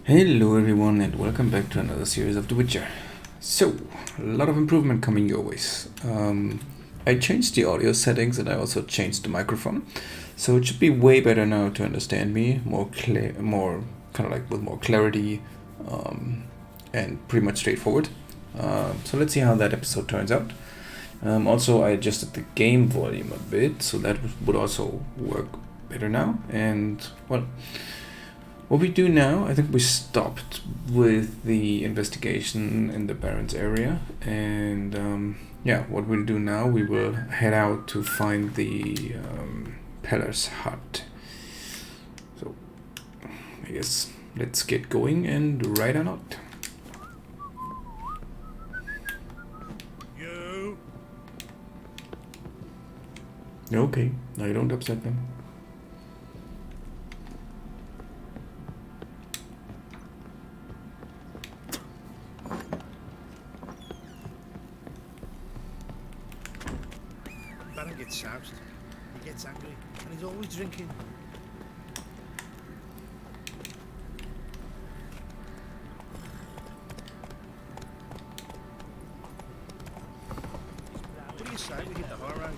Hello everyone and welcome back to another series of The Witcher. So, a lot of improvement coming your ways. I changed the audio settings and I also changed the microphone. So it should be way better now to understand me, more kind of like with more clarity and pretty much straightforward. So let's see how that episode turns out. Also, I adjusted the game volume a bit, so that would also work better now. And, well, what we do now, I think we stopped with the investigation in the Baron's area, and yeah, what we'll do now, we will head out to find the Peller's hut. So, I guess let's get going and ride on out. You. Okay, now you don't upset them. Baron gets soused. He gets angry, and he's always drinking. What do you say we hit the high road?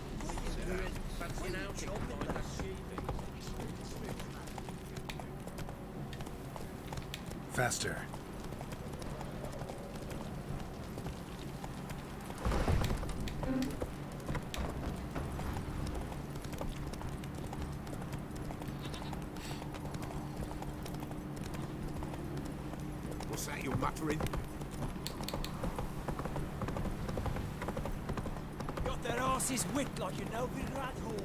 Faster. What's that you're muttering? Got their asses whipped like you know with rat hole.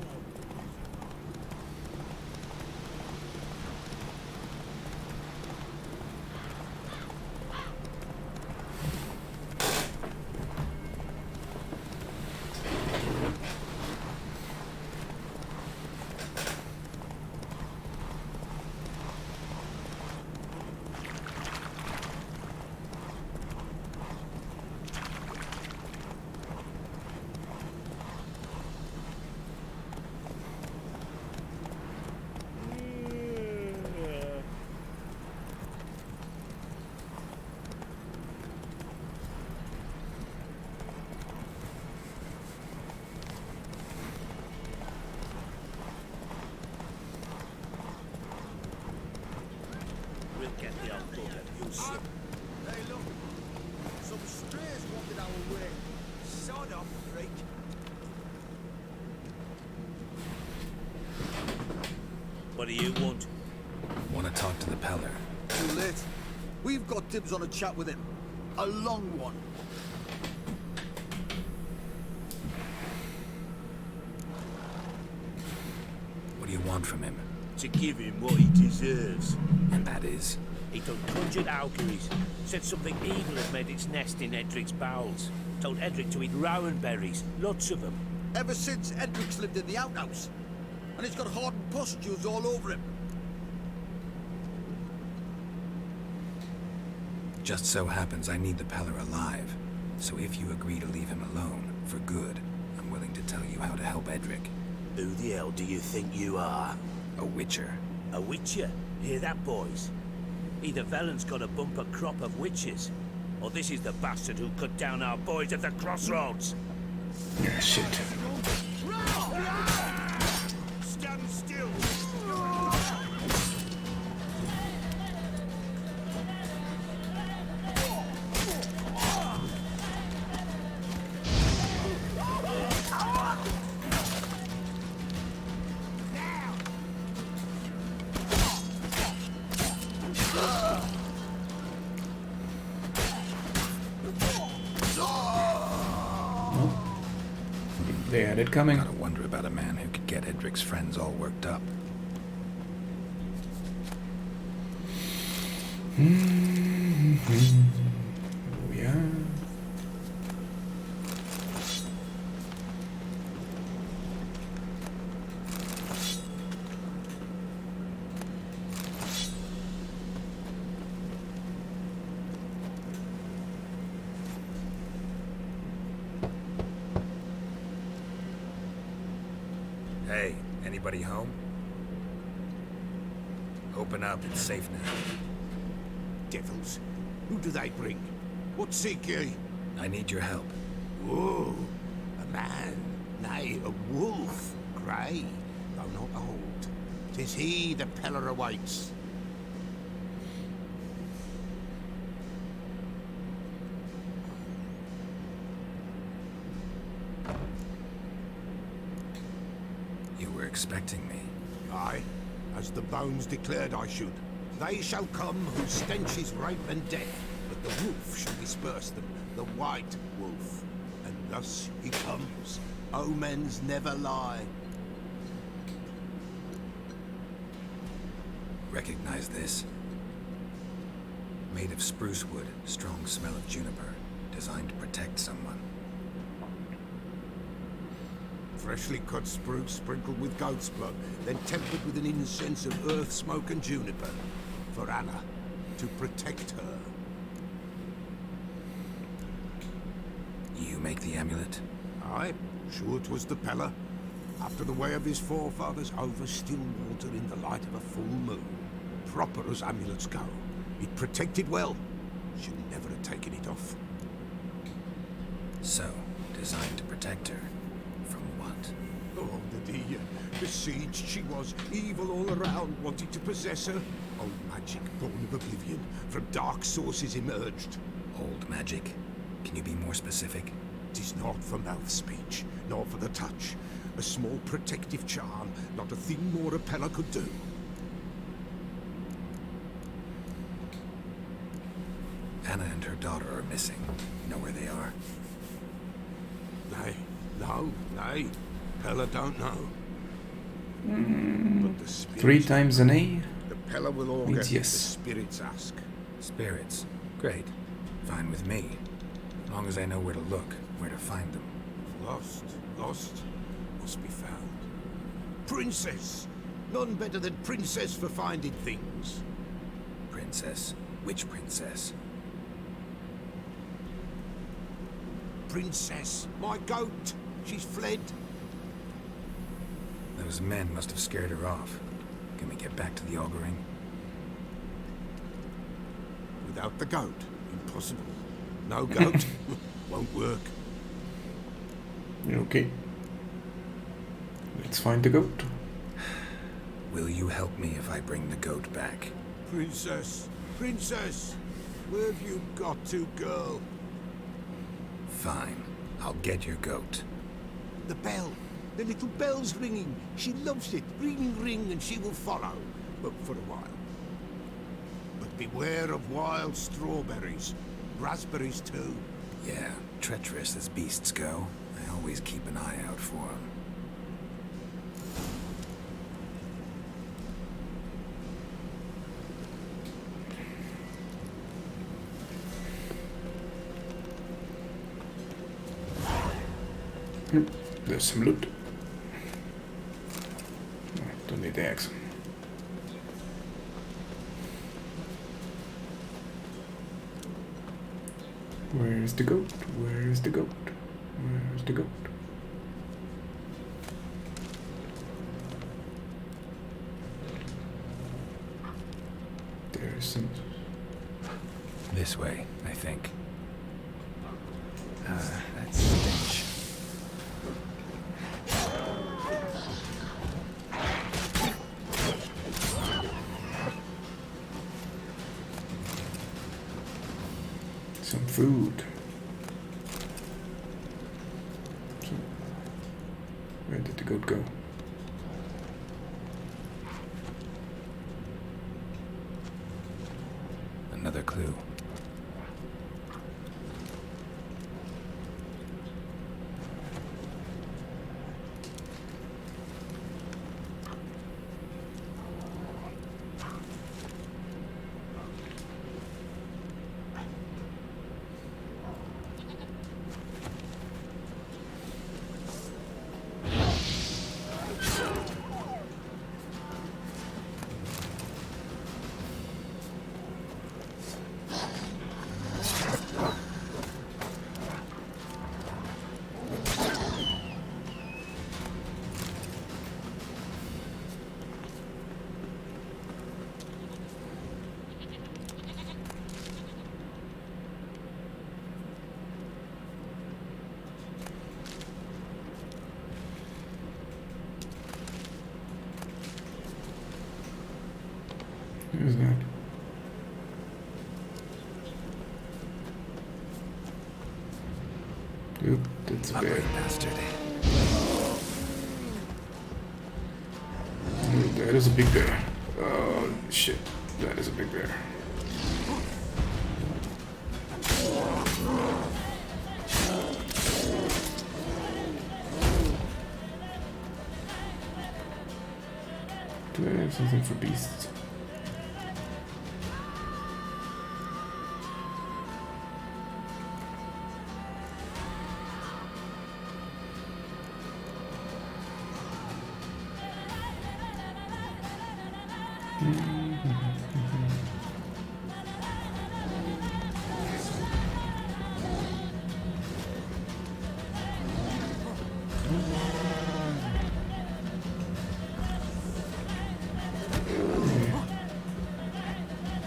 We'll get the old book and you'll see. Hey, look. Some strays wanted our way. Sod off, freak. What do you want? Want to talk to the Peller. Too late. We've got dibs on a chat with him. A long one. What do you want from him? To give him what he deserves. And that is? He done conjured Auguries. Said something evil had made its nest in Edric's bowels. Told Edric to eat rowan berries, lots of them. Ever since Edric's lived in the outhouse. And he's got hardened pustules all over him. Just so happens I need the Peller alive. So if you agree to leave him alone, for good, I'm willing to tell you how to help Edric. Who the hell do you think you are? A Witcher. A witcher? Hear that, boys? Either Velen's got a bumper crop of witches, or this is the bastard who cut down our boys at the crossroads. Yeah, shit. Stand still! They had it coming. Gotta wonder about a man who could get Edric's friends all worked up. Oh yeah. Hey, anybody home? Open up, it's safe now. devils. Who do they bring? What seek ye? I need your help. Oh, a man, nay, a wolf, grey, though not old. 'Tis he the Peller awaits. You were expecting me. Aye, as the bones declared I should. They shall come whose stench is rape and death, but the wolf shall disperse them, the white wolf. And thus he comes. Omens never lie. Recognize this? Made of spruce wood, strong smell of juniper, designed to protect someone. Freshly cut spruce sprinkled with goat's blood, then tempered with an incense of earth, smoke and juniper. For Anna, to protect her. You make the amulet? Aye, sure 'twas the Peller. After the way of his forefathers, over still water in the light of a full moon. Proper as amulets go. It protected well. Should never have taken it off. So, designed to protect her. From what? Oh, the dear. Besieged she was, evil all around, wanted to possess her. Old magic born of oblivion, from dark sources emerged. Old magic? Can you be more specific? 'Tis not for mouth speech, nor for the touch. A small protective charm, not a thing more a Peller could do. Anna and her daughter are missing. You know where they are? Nay, no, nay. Peller don't know. But the spirits, 3 times an A. the Peller will augur means if yes. the spirits ask. Spirits. Great. Fine with me. As long as I know where to look, where to find them. Lost, must be found. Princess! None better than Princess for finding things. Princess? Which princess? Princess, my goat! She's fled. Those men must have scared her off. Can we get back to the auguring? Without the goat, impossible. No goat, won't work. Okay. Let's find the goat. Will you help me if I bring the goat back? Princess, princess! Where have you got to, girl? Fine. I'll get your goat. The bell. The little bell's ringing. She loves it. Ring, ring, and she will follow. But for a while. But beware of wild strawberries. Raspberries, too. Yeah, treacherous as beasts go. I always keep an eye out for them. There's some loot. Don't need the axe. Where's the goat? Where's the goat? Where's the goat? There's some. This way, I think. That's stench. Some food. So, where did the goat go? Another clue. Who's that? Oop, that's a bear. Ugly bastard. Ooh, that is a big bear. Oh shit, that is a big bear. Do I have something for beasts?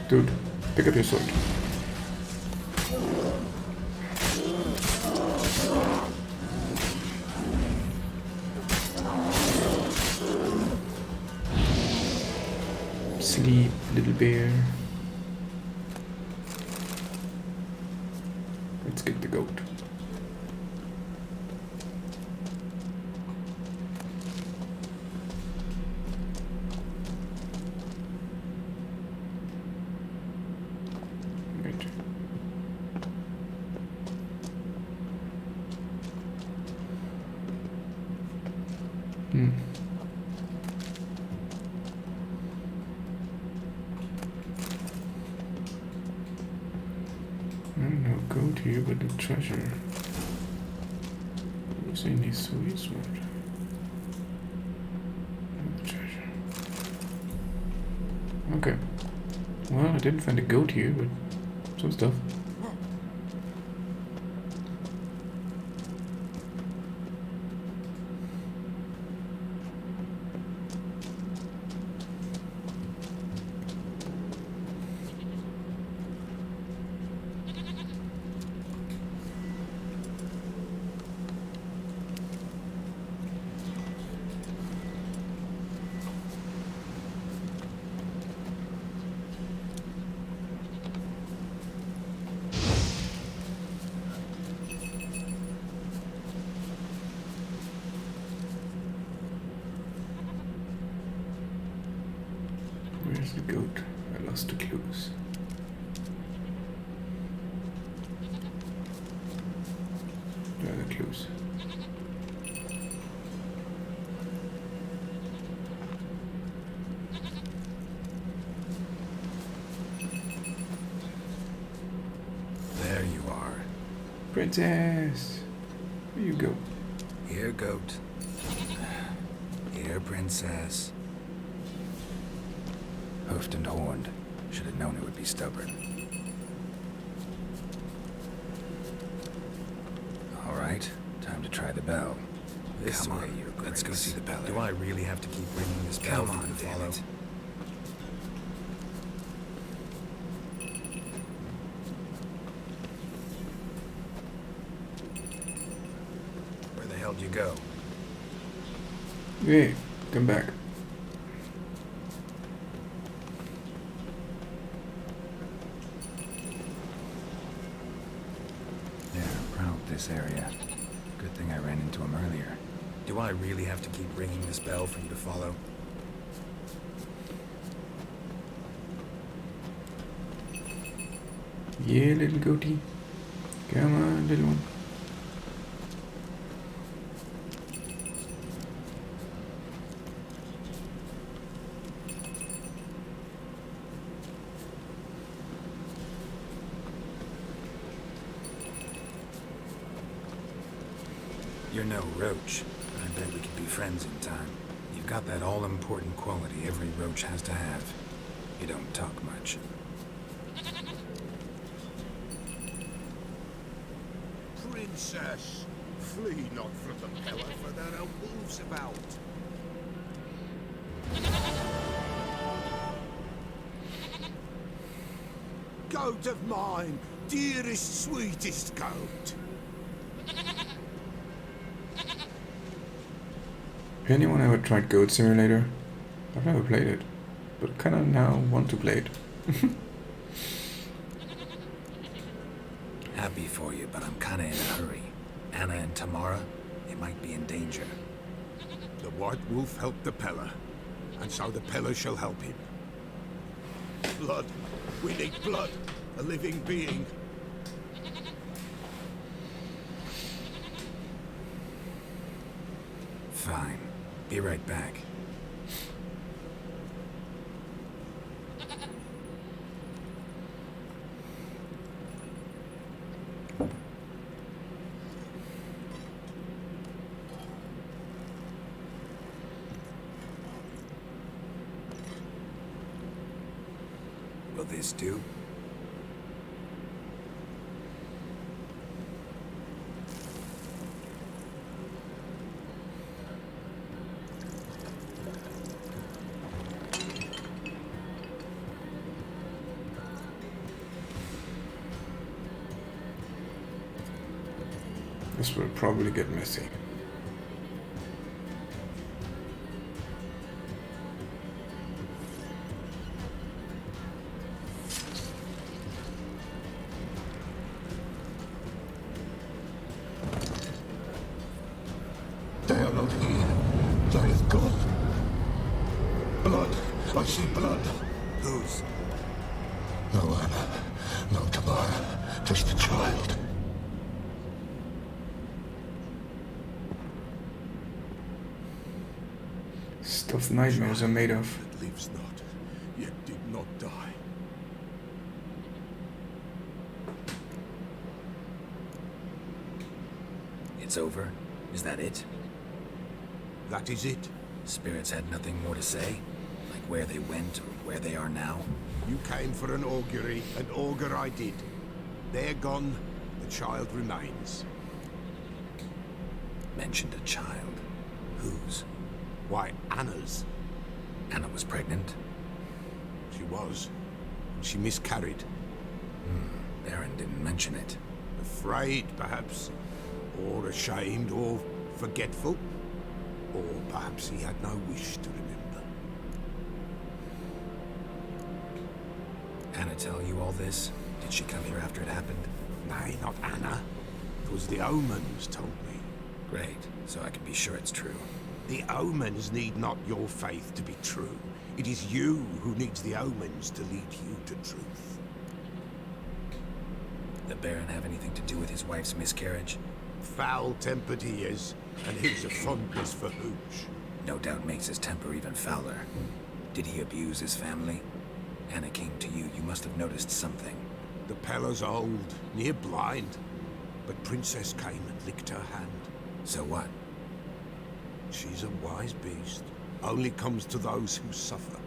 Dude, pick up your sword. Sleep, little bear. Let's get the goat. Right. No goat here, but the treasure. What's in this sweet sword? The treasure. Okay. Well, I didn't find a goat here, but some stuff. Where's the goat? I lost the clues. Where are the clues? There you are. Princess! Where you go? Here, goat. Here, princess. Hoofed and horned. Should have known it would be stubborn. All right, time to try the bell. This way, Your Grace. Let's go see the bell. Do I really have to keep ringing this bell Come for on, you to damn follow? it. Where the hell do you go? Hey, come back. Yeah, proud this area. Good thing I ran into him earlier. Do I really have to keep ringing this bell for you to follow? Yeah, little goatee. Come on, little one. You're no roach. I bet we could be friends in time. You've got that all-important quality every roach has to have. You don't talk much. Princess, flee not from the pillar, for there are wolves about. Goat of mine, dearest, sweetest goat. Anyone ever tried Goat Simulator? I've never played it, but kind of now want to play it. Happy for you, but I'm kinda in a hurry. Anna and Tamara, they might be in danger. The White Wolf helped the Peller, and so the Peller shall help him. Blood. We need blood. A living being. Fine. Be right back. Will this do? This will probably get messy. They are not here. They is gone. Blood. I see blood. Whose? No Anna. No Tamara. Just a child. Stuff nightmares are made of. That lives not, yet did not die. It's over? Is that it? That is it. Spirits had nothing more to say? Like where they went or where they are now? You came for an augury, and augur I did. They're gone, the child remains. Mentioned a child. Whose? Why, Anna's. Anna was pregnant? She was. She miscarried. Baron didn't mention it. Afraid, perhaps. Or ashamed, or forgetful. Or perhaps he had no wish to remember. Anna tell you all this? Did she come here after it happened? Nay, not Anna. It was the omens told me. Great, so I can be sure it's true. The omens need not your faith to be true. It is you who needs the omens to lead you to truth. The Baron have anything to do with his wife's miscarriage? Foul-tempered he is, and he's a fondness for hooch. No doubt makes his temper even fouler. Did he abuse his family? Anna came to you, you must have noticed something. The Peller's old, near blind, but Princess came and licked her hand. So what? She's a wise beast. Only comes to those who suffer.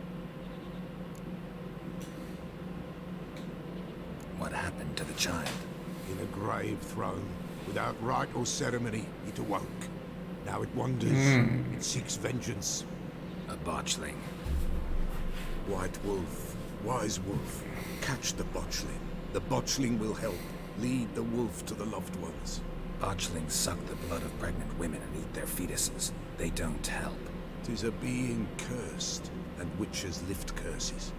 What happened to the child? In a grave thrown, without rite or ceremony, it awoke. Now it wanders. It seeks vengeance. A botchling. White wolf, wise wolf, catch the botchling. The botchling will help. Lead the wolf to the loved ones. Botchlings suck the blood of pregnant women and eat their fetuses. They don't help. 'Tis a being cursed, and witches lift curses.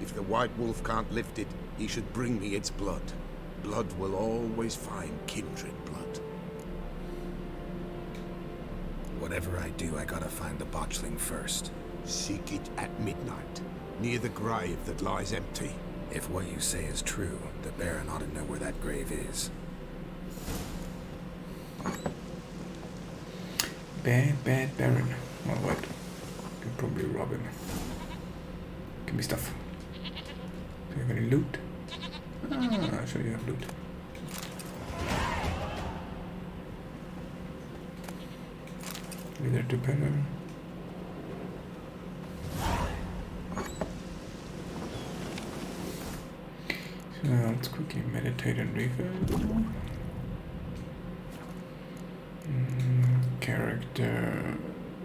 If the white wolf can't lift it, he should bring me its blood. Blood will always find kindred blood. Whatever I do, I gotta find the botchling first. Seek it at midnight, near the grave that lies empty. If what you say is true, the Baron ought to know where that grave is. Bad Baron. Well, what? Could probably rob him. Give me stuff. Do you have any loot? Ah, sure you have loot. Leader to Peller. So let's quickly meditate and refill. Character.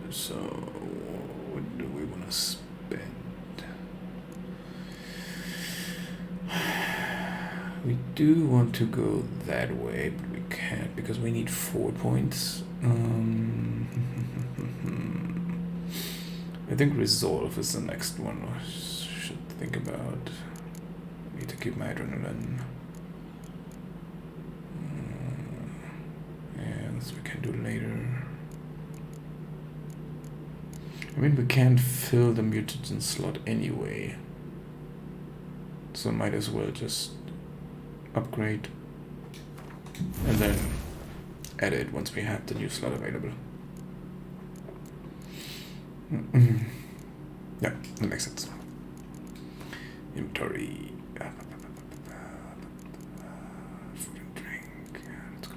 So what do we want to spend? We do want to go that way, but we can't because we need 4 points. I think resolve is the next one I should think about. Need to keep my adrenaline. Yeah, this we can do later. I mean, we can't fill the mutagen slot anyway. So might as well just upgrade and then add it once we have the new slot available. Yeah, that makes sense. Inventory. Food and drink. Yeah, let's go.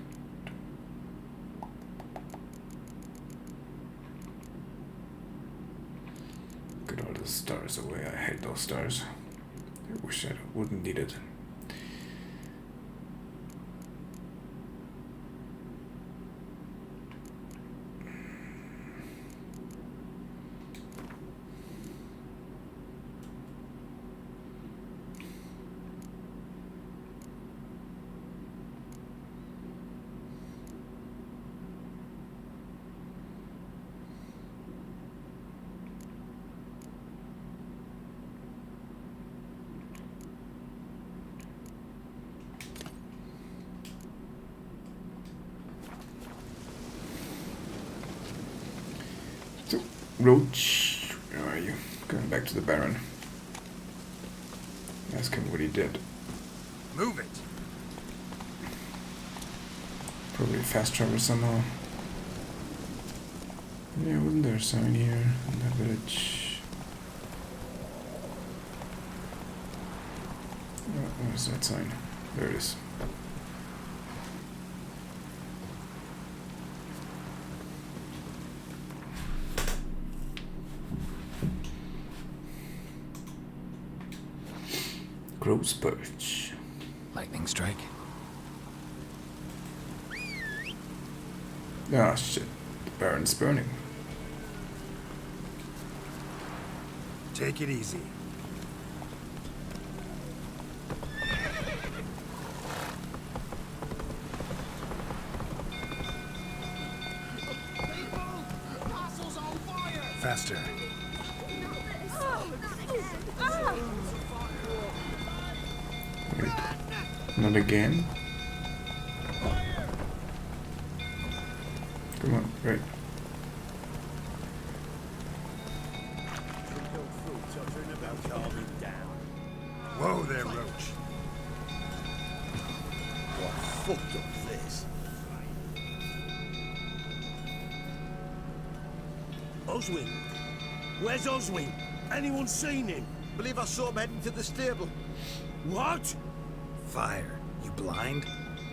Get all the stars away. I hate those stars. I wish I wouldn't need it. So, Roach, where are you? Going back to the Baron. Ask him what he did. Move it. Probably fast travel somehow. Yeah, wasn't there a sign here in that village? Oh, where's that sign? There it is. Gross perch. Lightning strike? Ah, shit. The Baron's burning. Take it easy. Faster. Wait. Not again? Come on, right. Whoa there, Roach. What fucked up this? Oswin? Where's Oswin? Anyone seen him? Believe I saw him heading to the stable. What? Fire. You blind?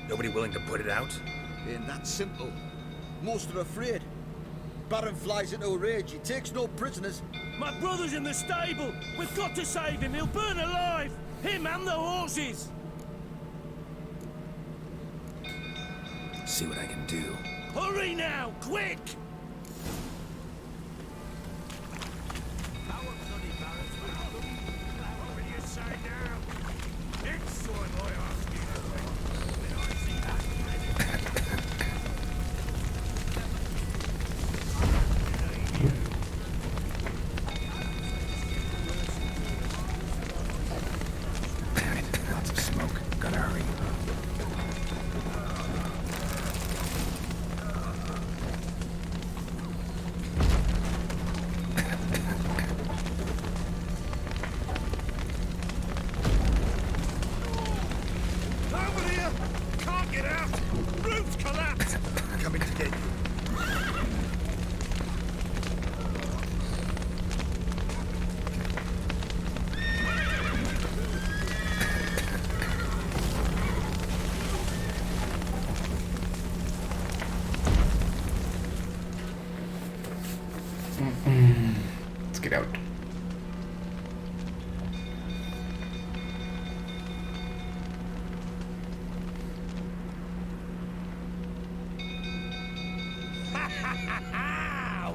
Nobody willing to put it out? Ain't that simple. Most are afraid. Baron flies into a rage. He takes no prisoners. My brother's in the stable. We've got to save him. He'll burn alive. Him and the horses. See what I can do. Hurry now, quick! Lots of smoke. Gotta hurry. Over here! Can't get out! Roof's collapsed! Coming to get you. Let's get out.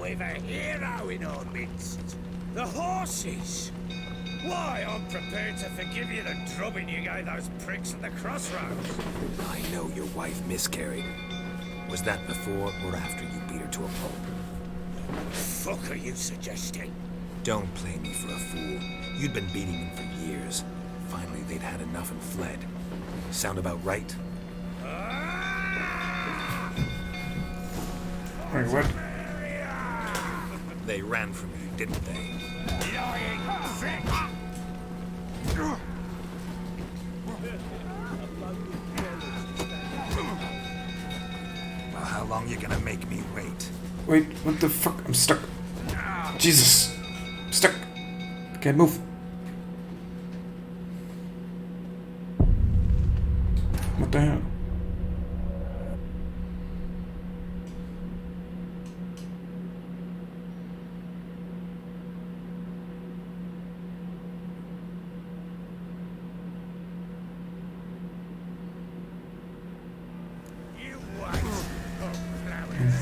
We've a hero in our midst. The horses! Why, I'm prepared to forgive you the drubbing you gave those pricks at the crossroads. I know your wife miscarried. Was that before or after you beat her to a pulp? Fuck are you suggesting? Don't play me for a fool. You'd been beating them for years. Finally, they'd had enough and fled. Sound about right? Wait, what? They ran from you, didn't they? Lying prick! Well, how long you gonna make me wait? Wait, what the fuck? I'm stuck. Jesus. I'm stuck. Can't move. What the hell? You wait! Oh, flowers!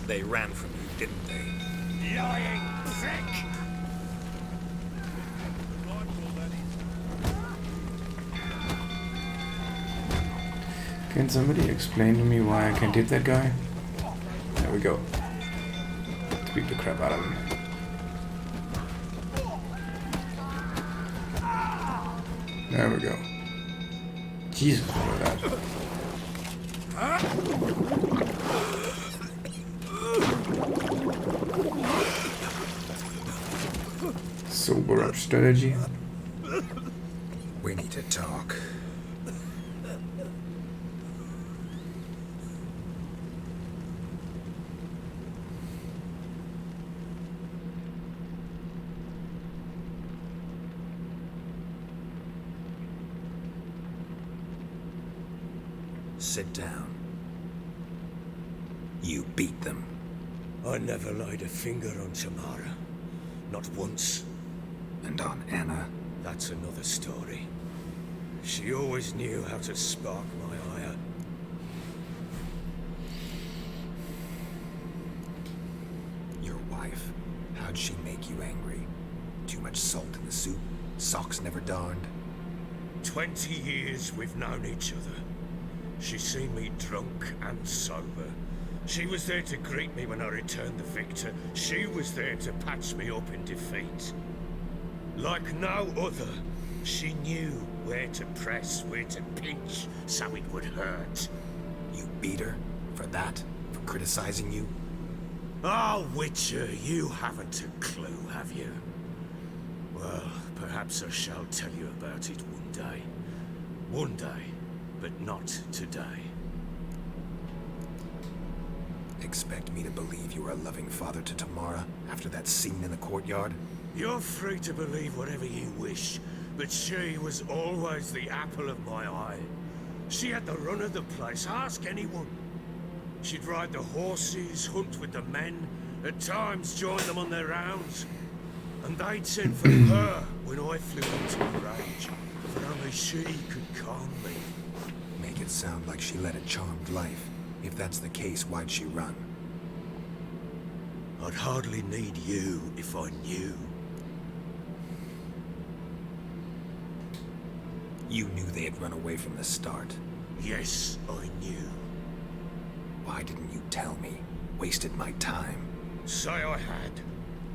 They ran from you, didn't they? Lying prick! Can somebody explain to me why I can't hit that guy? There we go. Let's beat the crap out of him. There we go. Jesus, look at that. Sober up strategy. We need to talk. Sit down. You beat them. I never laid a finger on Tamara. Not once. And on Anna. That's another story. She always knew how to spark my ire. Your wife. How'd she make you angry? Too much salt in the soup? Socks never darned? 20 years we've known each other. She's seen me drunk and sober. She was there to greet me when I returned the victor. She was there to patch me up in defeat. Like no other, she knew where to press, where to pinch, so it would hurt. You beat her? For that? For criticizing you? Oh, Witcher, you haven't a clue, have you? Well, perhaps I shall tell you about it one day. One day, but not today. Expect me to believe you were a loving father to Tamara after that scene in the courtyard? You're free to believe whatever you wish, but she was always the apple of my eye. She had the run of the place, ask anyone. She'd ride the horses, hunt with the men, at times join them on their rounds. And they'd send for her when I flew into a rage, for only she could calm me. Make it sound like she led a charmed life. If that's the case, why'd she run? I'd hardly need you if I knew. You knew they had run away from the start. Yes, I knew. Why didn't you tell me? Wasted my time. Say I had.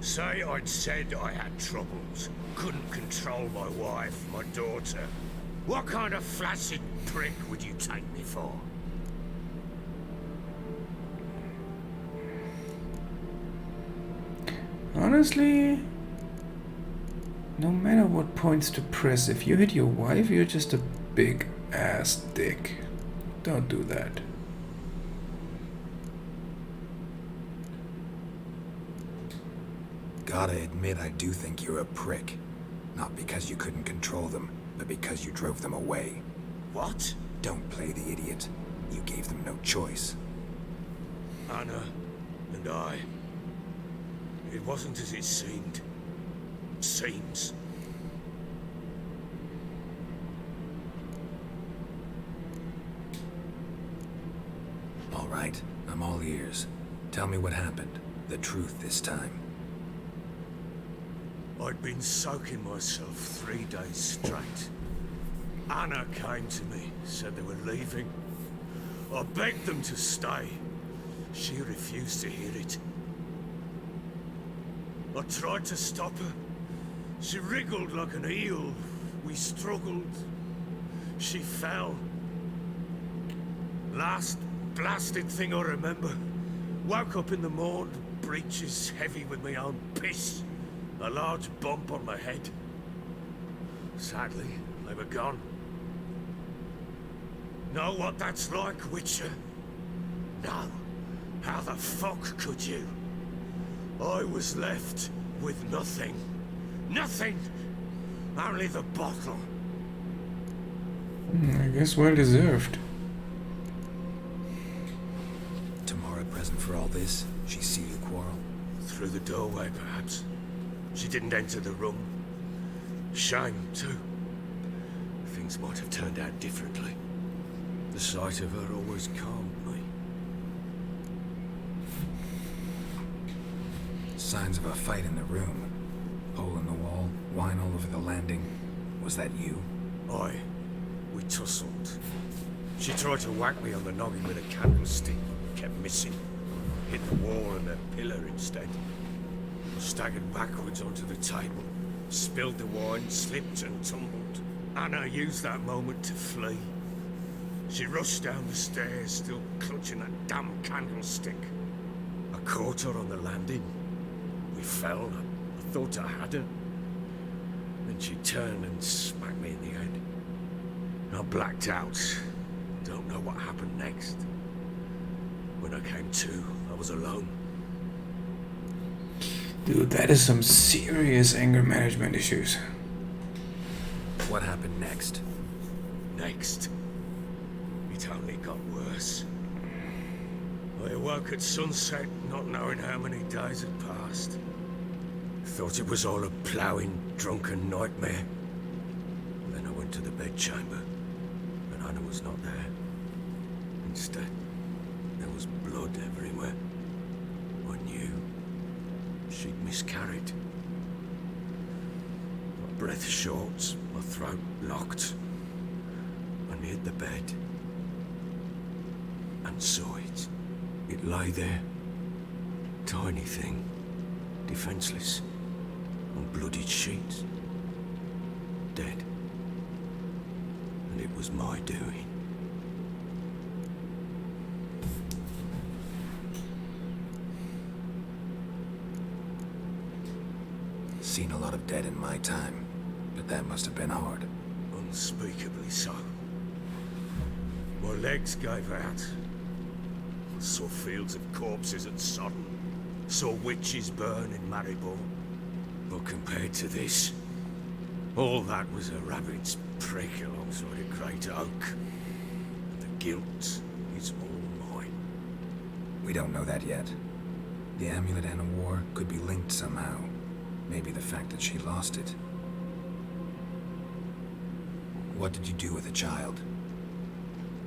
Say I'd said I had troubles. Couldn't control my wife, my daughter. What kind of flaccid prick would you take me for? Honestly, no matter what points to press, if you hit your wife, you're just a big ass dick. Don't do that. Gotta admit, I do think you're a prick. Not because you couldn't control them, but because you drove them away. What? Don't play the idiot. You gave them no choice. Anna and I. It wasn't as it seemed. Seems. All right, I'm all ears. Tell me what happened. The truth this time. I'd been soaking myself 3 days straight. Anna came to me, said they were leaving. I begged them to stay. She refused to hear it. I tried to stop her. She wriggled like an eel. We struggled. She fell. Last blasted thing I remember. Woke up in the morn, breeches heavy with my own piss. A large bump on my head. Sadly, they were gone. Know what that's like, Witcher? No. How the fuck could you? I was left with nothing. Nothing! Only the bottle. I guess well deserved. Tamara present for all this? She see you quarrel? Through the doorway, perhaps. She didn't enter the room. Shame, too. Things might have turned out differently. The sight of her always calmed me. Signs of a fight in the room. Hole in the wall, wine all over the landing. Was that you? Aye. We tussled. She tried to whack me on the noggin with a candlestick. Kept missing. Hit the wall and a pillar instead. I staggered backwards onto the table. Spilled the wine, slipped and tumbled. Anna used that moment to flee. She rushed down the stairs, still clutching that damn candlestick. I caught her on the landing. We fell. I thought I had her. Then she turned and smacked me in the head. I blacked out. Don't know what happened next. When I came to, I was alone. Dude, that is some serious anger management issues. What happened next? Next, it only got worse. I awoke at sunset, not knowing how many days had passed. Thought it was all a ploughing, drunken nightmare. Then I went to the bedchamber, and Anna was not there. Instead, there was blood everywhere. I knew she'd miscarried. My breath short, my throat locked. I neared the bed and saw it. It lay there, tiny thing, defenseless, on bloodied sheets, dead. And it was my doing. Seen a lot of dead in my time, but that must have been hard. Unspeakably so. My legs gave out. I saw fields of corpses at Sodden. Saw witches burn in Maribor. But compared to this, all that was a rabbit's prick alongside a great oak. And the guilt is all mine. We don't know that yet. The amulet and a war could be linked somehow. Maybe the fact that she lost it. What did you do with the child?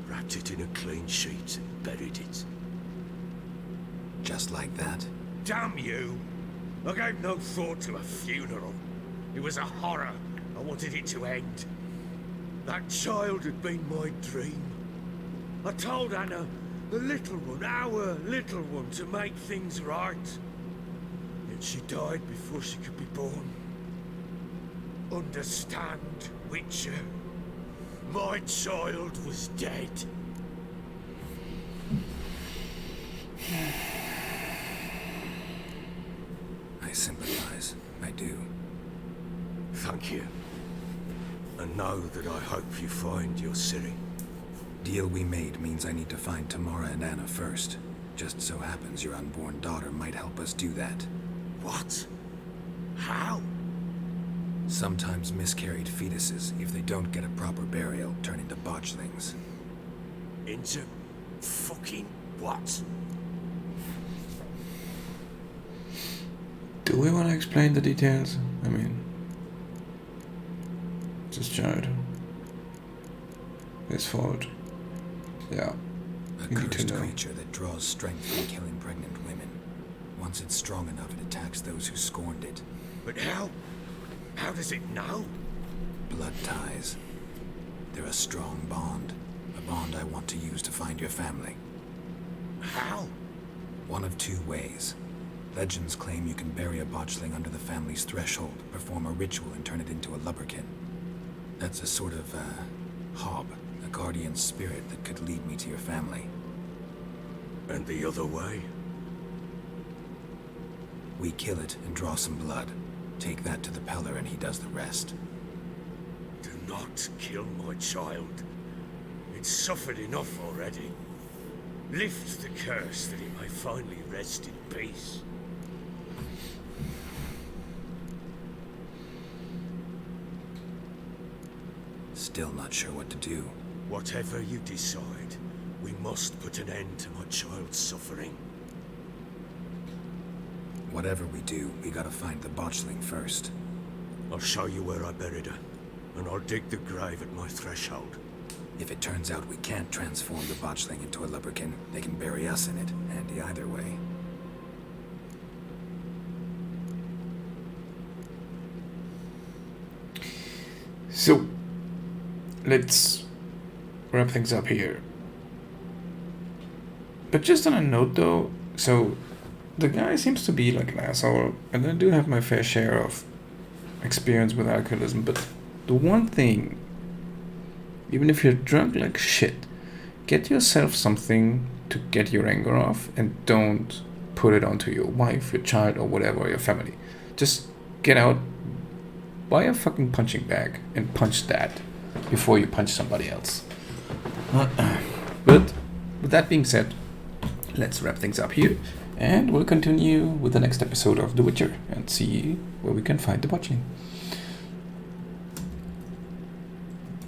Wrapped it in a clean sheet and buried it. Just like that? Damn you! I gave no thought to a funeral. It was a horror. I wanted it to end. That child had been my dream. I told Anna, the little one, our little one, to make things right. Yet she died before she could be born. Understand, Witcher? My child was dead. I sympathize. I do. Thank you. And know that I hope you find your Ciri. Deal we made means I need to find Tamara and Anna first. Just so happens your unborn daughter might help us do that. What? How? Sometimes miscarried fetuses, if they don't get a proper burial, turn into botchlings. Into fucking what? Do we want to explain the details? I mean, it's his child. His fault. Yeah. A You need to cursed know. creature that draws strength from killing pregnant women. Once it's strong enough, it attacks those who scorned it. But how? How does it know? Blood ties. They're a strong bond. A bond I want to use to find your family. How? One of two ways. Legends claim you can bury a botchling under the family's threshold, perform a ritual, and turn it into a lubberkin. That's a sort of, hob, a guardian spirit that could lead me to your family. And the other way? We kill it and draw some blood. Take that to the Peller and he does the rest. Do not kill my child. It's suffered enough already. Lift the curse that it may finally rest in peace. Still not sure what to do. Whatever you decide, we must put an end to my child's suffering. Whatever we do, we gotta find the botchling first. I'll show you where I buried her, and I'll dig the grave at my threshold. If it turns out we can't transform the botchling into a lubberkin, they can bury us in it, handy either way. So, let's wrap things up here. But just on a note though, so the guy seems to be like an asshole, and I do have my fair share of experience with alcoholism, but the one thing, even if you're drunk like shit, get yourself something to get your anger off, and don't put it onto your wife, your child, or whatever, your family. Just get out, buy a fucking punching bag, and punch that before you punch somebody else. But with that being said, let's wrap things up here, and we'll continue with the next episode of The Witcher and see where we can find the botchling.